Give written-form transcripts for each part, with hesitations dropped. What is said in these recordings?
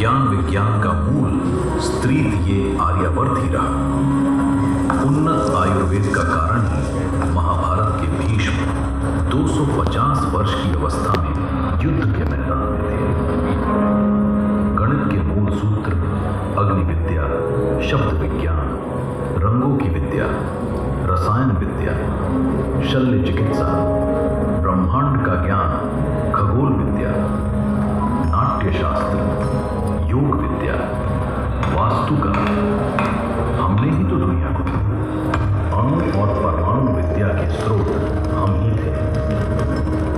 ज्ञान विज्ञान का मूल स्त्री ये आर्यावर्त ही रहा। उन्नत आयुर्वेद का कारण ही महाभारत के भीष्म 250 वर्ष की अवस्था में युद्ध के मैदान में थे। गणित के मूल सूत्र अग्नि विद्या, शब्द विज्ञान, रंगों की विद्या, रसायन विद्या, शल्य चिकित्सा, ब्रह्मांड का ज्ञान, खगोल विद्या, नाट्य शास्त्र, योग विद्या, वास्तुकला, हमने ही तो दुनिया को दी। अणु और परमाणु विद्या के स्रोत हम ही थे।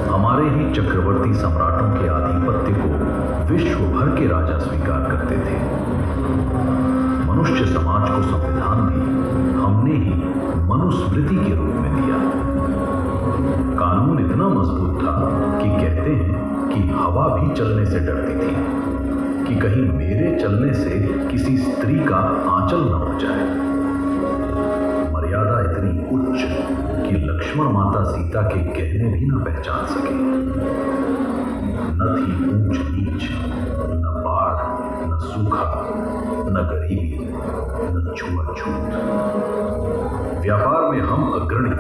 हमारे ही चक्रवर्ती सम्राटों के आधिपत्य को विश्व भर के राजा स्वीकार करते थे। मनुष्य समाज को संविधान भी हमने ही मनुस्मृति के रूप में दिया। कानून इतना मजबूत था कि कहते हैं कि हवा भी चलने से डरती थी कि कहीं मेरे चलने से किसी स्त्री का आंचल न हो जाए। मर्यादा इतनी उच्च कि लक्ष्मण माता सीता के कहने भी न पहचान सके। न थी ऊंच नीच, न बाढ़, न सूखा, न गरीबी, न छुआछूत। व्यापार में हम अग्रणी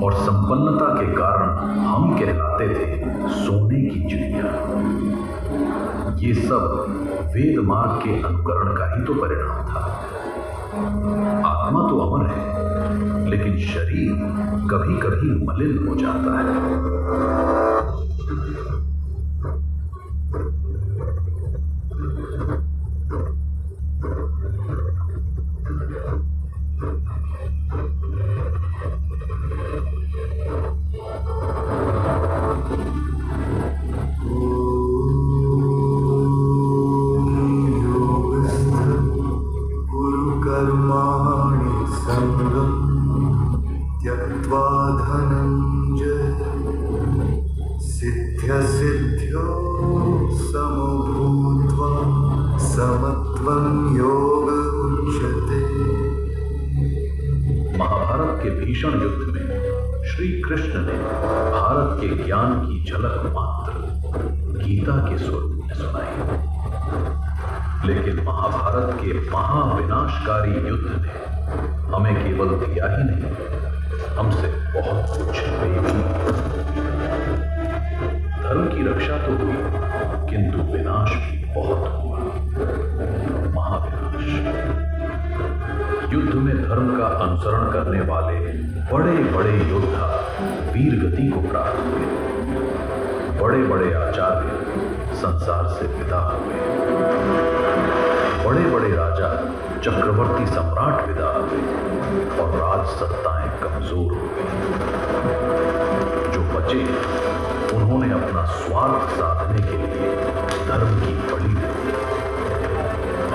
और संपन्नता के कारण हम कहलाते थे सोने की चिड़िया। ये सब वेद मार्ग के अनुकरण का ही तो परिणाम था। आत्मा तो अमर है, लेकिन शरीर कभी कभी मलिन हो जाता है। महाभारत के भीषण युद्ध में श्री कृष्ण ने भारत के ज्ञान की झलक मात्र गीता के स्वरूप में सुनाई। लेकिन महाभारत के महाविनाशकारी युद्ध ने हमें केवल दिया ही नहीं, हमसे बहुत कुछ ले भी। धर्म की रक्षा तो हुई, किंतु विनाश भी बहुत हुआ। महाविनाश। युद्ध में धर्म का अनुसरण करने वाले बड़े बड़े योद्धा वीर गति को प्राप्त हुए। बड़े बड़े आचार्य संसार से विदा हुए। बड़े बड़े राजा, चक्रवर्ती सम्राट विदा हुए और राज सत्ताएं कमजोर हो गई। जो बचे उन्होंने अपना स्वार्थ साधने के लिए धर्म की बलि दी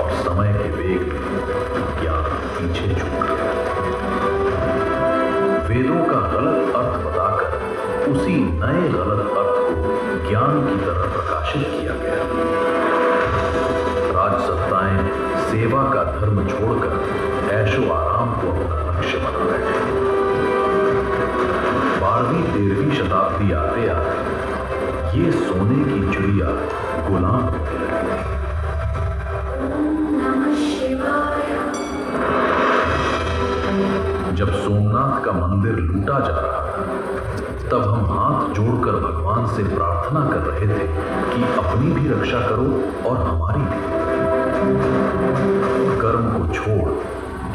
और समय के वेग में ज्ञान पीछे छूट गया। वेदों का गलत अर्थ बताकर उसी नए गलत अर्थ को ज्ञान की तरह प्रकाशित किया गया। राजसत्ताएं सेवा का धर्म छोड़कर ऐशो आराम को अपना लक्ष्य बना बैठे। 12वीं-13वीं शताब्दी आते आते ये सोने की चिड़िया गुलाम होने लगी। जब सोमनाथ का मंदिर लूटा जा रहा था, तब हम हाथ जोड़कर भगवान से प्रार्थना कर रहे थे कि अपनी भी रक्षा करो और हमारी भी। कर्म को छोड़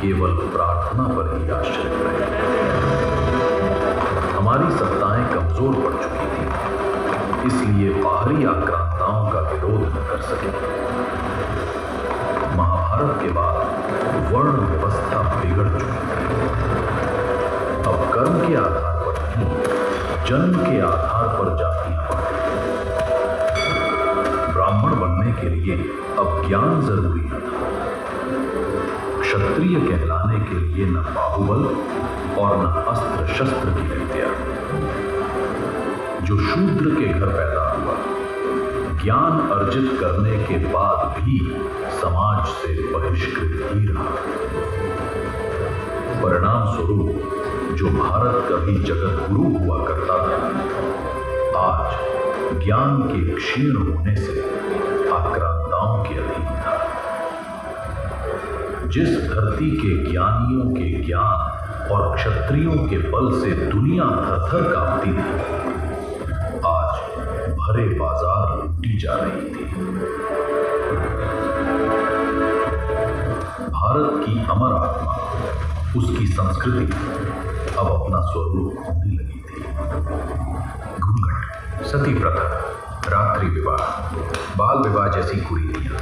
केवल प्रार्थना पर ही आश्रित रहे। हमारी सत्ताएं कमजोर पड़ चुकी थी, इसलिए बाहरी आक्रांताओं का विरोध न कर सके। महाभारत के बाद वर्ण व्यवस्था बिगड़ चुकी थी। अब कर्म के आधार पर नहीं, जन्म के आधार पर जातियां बांटी। ब्राह्मण बनने के लिए अब ज्ञान जरूरी न था। क्षत्रिय कहलाने के लिए न बाहुबल और न अस्त्र शस्त्र की विद्या। जो शूद्र के घर पैदा हुआ, ज्ञान अर्जित करने के बाद भी समाज से बहिष्कृत ही रहा। परिणाम स्वरूप जो भारत कभी जगत गुरु हुआ करता था, आज ज्ञान के क्षीण होने से आक्रांताओं राजाओं के अधीन था। जिस धरती के ज्ञानियों के ज्ञान और क्षत्रियों के बल से दुनिया थर-थर कांपती थी, आज भरे बाजार लूटी जा रही थी। भारत की अमर आत्मा, उसकी संस्कृति अब अपना स्वरूप खोने लगी थी। घूंघट, सती प्रथा, रात्रि विवाह, बाल विवाह जैसी कुरीतियां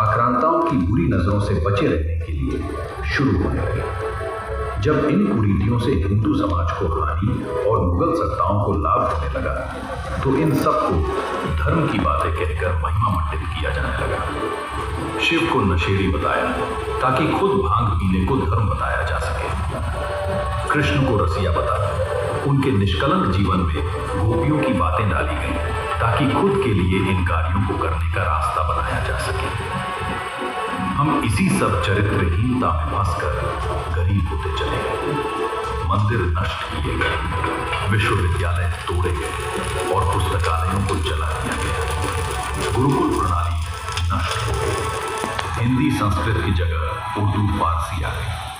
आक्रांताओं की बुरी नजरों से बचे रहने के लिए शुरू होने लगी। जब इन कुरीतियों से हिंदू समाज को हानि और मुगल सत्ताओं को लाभ होने लगा, तो इन सबको धर्म की बातें कहकर महिमा मंडित किया जाने लगा। शिव को नशेड़ी बताया ताकि खुद भांग पीने को धर्म बताया जा सके। कृष्ण को रसिया बता उनके निष्कलंक जीवन में गोपियों की बातें डाली गई ताकि खुद के लिए इन कार्यों को करने का रास्ता बनाया जा सके। हम इसी सब चरित्रहीनता में फंसकर गरीब होते चले गए। मंदिर नष्ट किए गए, विश्वविद्यालय तोड़े गए और पुस्तकालयों को जला दिया गया। गुरुकुल प्रणाली नष्ट हो गई। हिंदी संस्कृत की जगह उर्दू फारसी आ गई।